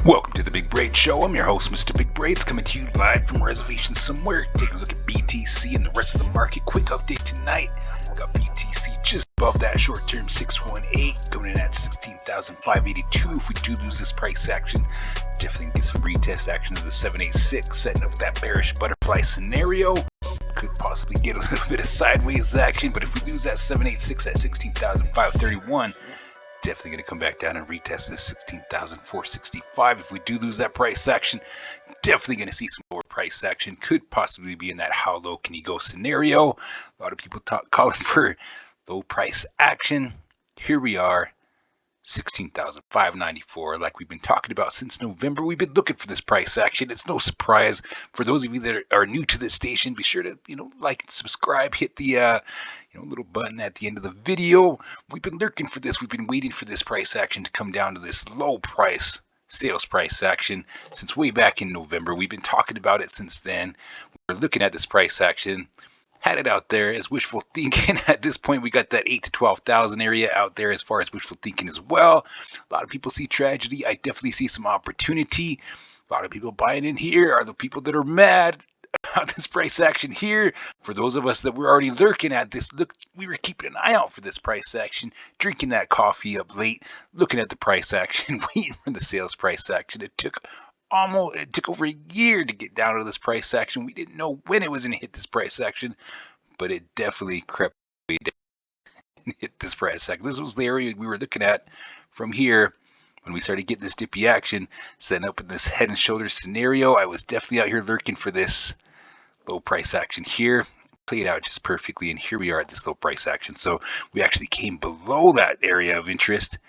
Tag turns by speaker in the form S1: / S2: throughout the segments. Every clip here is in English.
S1: Welcome to the Big Braid Show. I'm your host, Mr. Big Braids, coming to you live from reservation somewhere. Taking a look at BTC and the rest of the market. Quick update tonight. We got BTC just above that short-term 618, going in at 16,582. If we do lose this price action, definitely get some retest action to the 786, setting up that bearish butterfly scenario. Could possibly get a little bit of sideways action, but if we lose that 786 at 16,531, definitely going to come back down and retest this 16,465. If we do lose that price action, definitely going to see some lower price action. Could possibly be in that how low can you go scenario. A lot of people calling for low price action. Here we are, 16,594. Like we've been talking about since November, we've been looking for this price action. It's no surprise for those of you that are new to this station. Be sure to like and subscribe. Hit the little button at the end of the video. We've been lurking for this. We've been waiting for this price action to come down to this low price sales price action since way back in November. We've been talking about it since then. We're looking at this price action. Had it out there as wishful thinking. At this point, we got that 8 to 12,000 area out there as far as wishful thinking as well. A lot of people see tragedy. I definitely see some opportunity. A lot of people buying in here are the people that are mad about this price action here. For those of us that were already lurking at this, look, we were keeping an eye out for this price action, drinking that coffee up late, looking at the price action, waiting for the sales price action. It took over a year to get down to this price action. We didn't know when it was going to hit this price action, but it definitely crept way down and hit this price action. This was the area we were looking at from here when we started getting this dippy action, setting up in this head and shoulders scenario. I was definitely out here lurking for this low price action here. Played out just perfectly, and here we are at this low price action. So we actually came below that area of interest,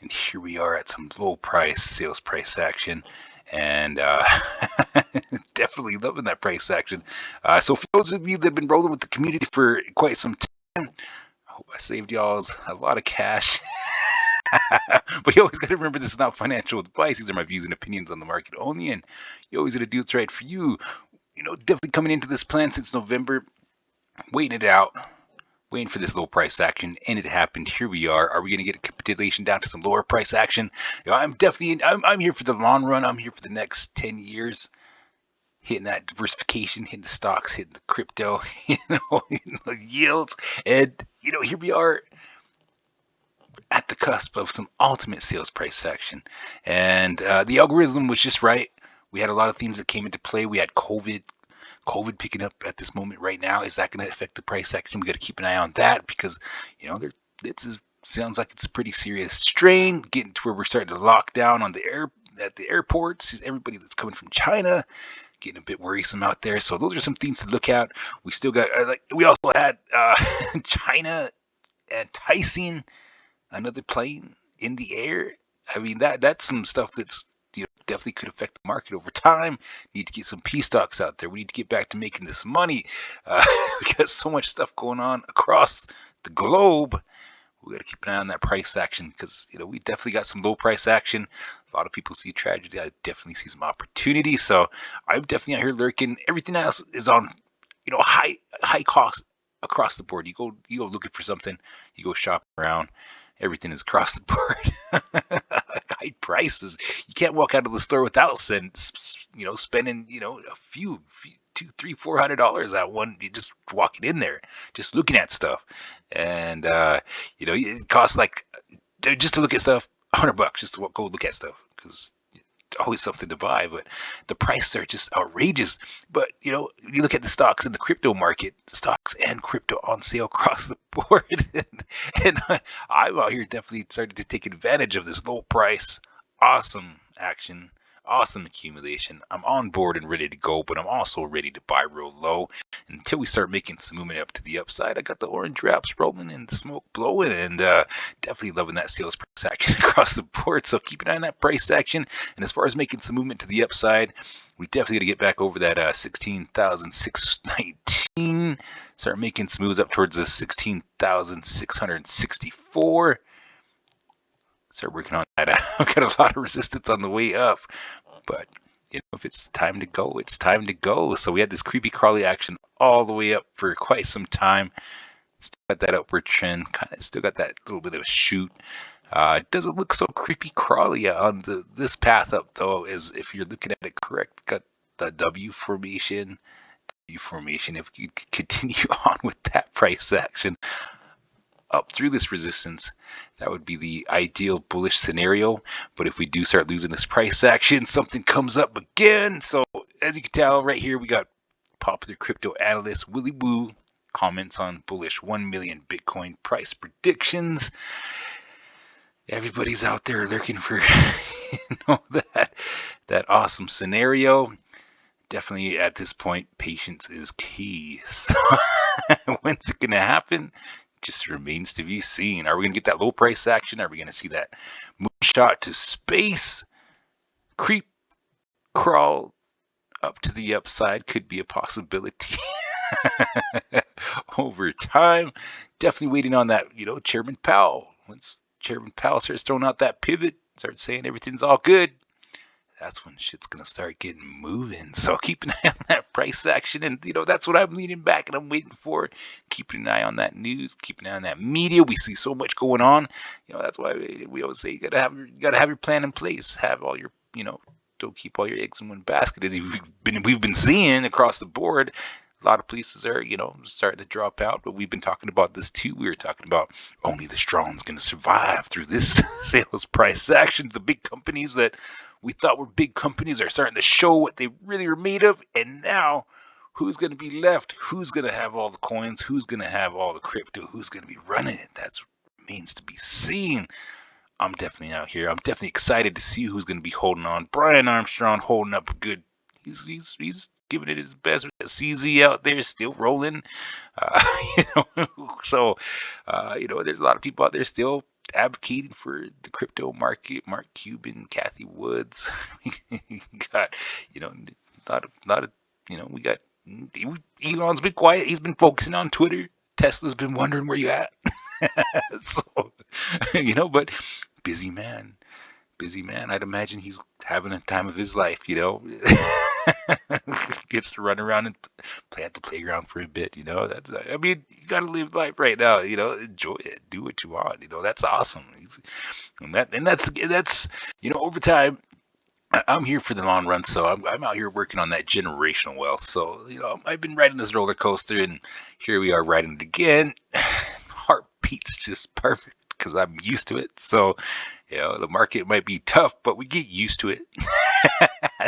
S1: and here we are at some low price sales price action. And definitely loving that price action. So for those of you that have been rolling with the community for quite some time, I hope I saved y'all's a lot of cash. But you always got to remember, this is not financial advice. These are my views and opinions on the market only, and you always got to do what's right for you. Definitely coming into this plan since November, waiting it out, waiting for this low price action, and it happened. Here we are. Are we going to get a capitulation down to some lower price action? I'm here for the long run. I'm here for the next 10 years, hitting that diversification, hitting the stocks, hitting the crypto, the yields. And, here we are at the cusp of some ultimate sales price action. And the algorithm was just right. We had a lot of things that came into play. We had COVID picking up at this moment right now. Is that going to affect the price action? We got to keep an eye on that because, sounds like it's a pretty serious strain, getting to where we're starting to lock down at the airports. Everybody that's coming from China, getting a bit worrisome out there. So those are some things to look at. We still got, we also had China enticing another plane in the air. I mean, that's some stuff that's definitely could affect the market over time. Need to get some P stocks out there. We need to get back to making this money. We got so much stuff going on across the globe. We got to keep an eye on that price action because we definitely got some low price action. A lot of people see tragedy. I definitely see some opportunity. So I'm definitely out here lurking. Everything else is on high cost across the board. You go looking for something. You go shopping around. Everything is across the board. High prices. You can't walk out of the store without spending, a few $200, $300, $400 at one. You just walking in there, just looking at stuff, and it costs just to look at stuff $100 just to go look at stuff because always something to buy, but the prices are just outrageous. But you look at the stocks in the crypto market, stocks and crypto on sale across the board, and I'm out here definitely started to take advantage of this low price, awesome action, awesome accumulation. I'm on board and ready to go, but I'm also ready to buy real low until we start making some movement up to the upside. I got the orange wraps rolling and the smoke blowing, and definitely loving that sales price action across the board. So keep an eye on that price action. And as far as making some movement to the upside, we definitely got to get back over that 16,619. Start making some moves up towards the 16,664. Start working on that. I've got a lot of resistance on the way up, but if it's time to go, it's time to go. So we had this creepy crawly action all the way up for quite some time. Still got that upward trend, kind of still got that little bit of a shoot. It doesn't look so creepy crawly on this path up though, as if you're looking at it correct. Got the W formation. If you continue on with that price action up through this resistance, that would be the ideal bullish scenario. But if we do start losing this price action, something comes up again. So as you can tell right here, we got popular crypto analyst Willy Woo comments on bullish 1 million Bitcoin price predictions. Everybody's out there looking for that awesome scenario. Definitely at this point, patience is key. So when's it gonna happen? Just remains to be seen. Are we gonna get that low price action? Are we gonna see that moonshot to space? Creep, crawl up to the upside could be a possibility. Over time, definitely waiting on that, Chairman Powell. Once Chairman Powell starts throwing out that pivot, starts saying everything's all good, that's when shit's gonna start getting moving. So keep an eye on that price action, and that's what I'm leaning back and I'm waiting for. Keeping an eye on that news, keeping an eye on that media. We see so much going on. That's why we always say you gotta have your plan in place. Have all your don't keep all your eggs in one basket. As we've been seeing across the board, a lot of places are starting to drop out. But we've been talking about this too. We were talking about only the strong's going to survive through this sales price action. The big companies that we thought were big companies are starting to show what they really are made of. And now, who's going to be left? Who's going to have all the coins? Who's going to have all the crypto? Who's going to be running it? That remains to be seen. I'm definitely out here. I'm definitely excited to see who's going to be holding on. Brian Armstrong holding up good. He's giving it his best. CZ out there still rolling. So there's a lot of people out there still advocating for the crypto market. Mark Cuban, Kathy Woods. We got a lot of we got Elon's been quiet. He's been focusing on Twitter. Tesla's been wondering where you at. So but busy man. I'd imagine he's having a time of his life. Gets to run around and play at the playground for a bit. That's you gotta live life right now. Enjoy it, do what you want. That's awesome. And that's over time. I'm here for the long run, so I'm out here working on that generational wealth. So I've been riding this roller coaster, and here we are riding it again. Heart beats just perfect because I'm used to it. So the market might be tough, but we get used to it.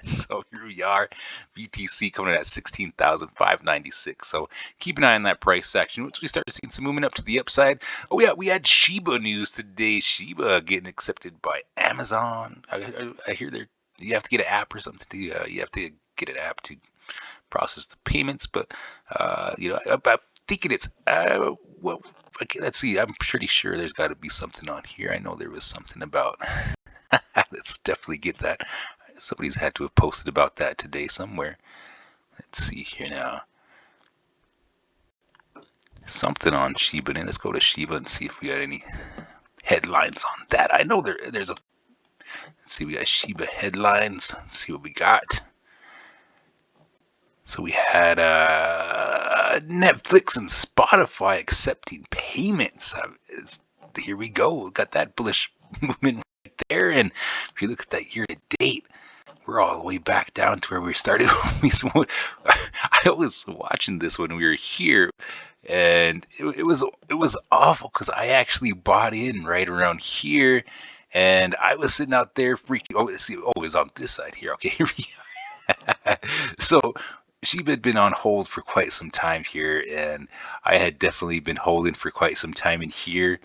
S1: So here we are, BTC coming in at 16,596. So keep an eye on that price action. Once we start seeing some movement up to the upside. Oh yeah, we had SHIBA news today. SHIBA getting accepted by Amazon. I hear you have to get an app or something. You have to get an app to process the payments. But I'm thinking it's well. Okay, let's see. I'm pretty sure there's got to be something on here. I know there was something about. Let's definitely get that. Somebody's had to have posted about that today somewhere. Let's see here now. Something on SHIBA. Let's go to SHIBA and see if we got any headlines on that. I know there's a. Let's see. We got SHIBA headlines. Let's see what we got. So we had Netflix and Spotify accepting payments. Here we go. We got that bullish movement right there. And if you look at that year to date, we're all the way back down to where we started. I was watching this when we were here, and it was awful because I actually bought in right around here, and I was sitting out there freaking. Oh, let's see. Oh, it was on this side here. Okay, here we are. So SHIBA had been on hold for quite some time here, and I had definitely been holding for quite some time in here,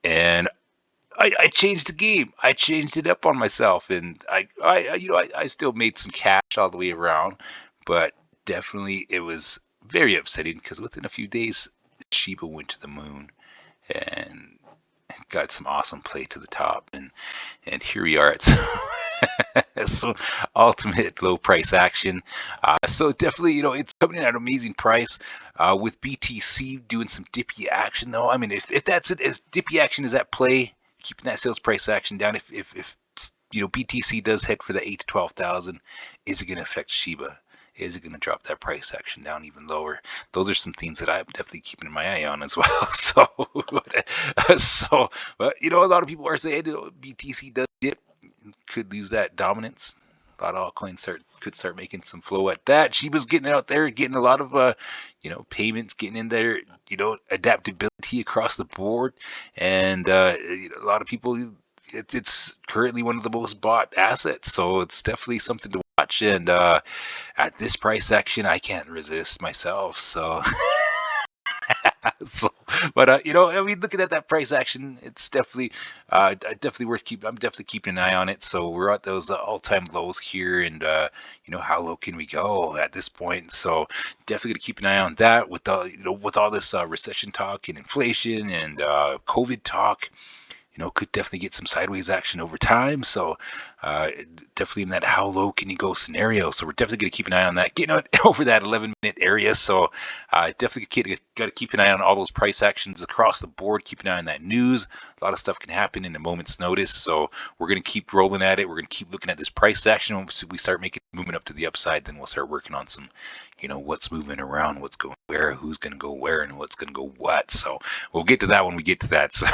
S1: and I changed the game. I changed it up on myself, and I still made some cash all the way around, but definitely it was very upsetting because within a few days, SHIBA went to the moon and got some awesome play to the top, and here we are. It's so ultimate low price action. So definitely, it's coming in at an amazing price. With BTC doing some dippy action, though. I mean, if dippy action is at play, keeping that sales price action down. If BTC does head for the 8 to 12,000, is it going to affect SHIBA? Is it going to drop that price action down even lower? Those are some things that I'm definitely keeping my eye on as well. But a lot of people are saying BTC does dip, could lose that dominance. A lot of altcoins could start making some flow at that. Shiba's getting out there, getting a lot of payments, getting in there, adaptability across the board, and a lot of people. It's currently one of the most bought assets, so it's definitely something to watch. And at this price action, I can't resist myself. So, so but looking at that price action, it's definitely worth keeping. I'm definitely keeping an eye on it. So we're at those all-time lows here, and how low can we go at this point? So definitely gonna keep an eye on that with all this recession talk and inflation and COVID talk. Could definitely get some sideways action over time. So definitely in that how low can you go scenario. So we're definitely going to keep an eye on that, getting over that 11-minute area. So definitely got to keep an eye on all those price actions across the board. Keep an eye on that news. A lot of stuff can happen in a moment's notice. So we're going to keep rolling at it. We're going to keep looking at this price action. Once we start making movement up to the upside, then we'll start working on some, what's moving around, what's going where, who's going to go where, and what's going to go what. So we'll get to that when we get to that. So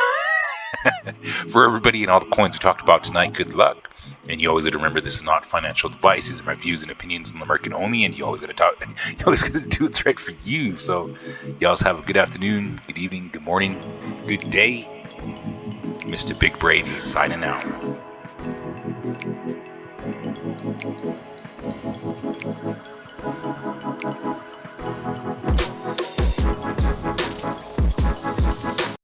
S1: for everybody and all the coins we talked about tonight, good luck. And you always got to remember, this is not financial advice. These are my views and opinions on the market only, and you always got to do what's right for you. So you always have a good afternoon, good evening, good morning, good day. Mr. Big Braids is signing out.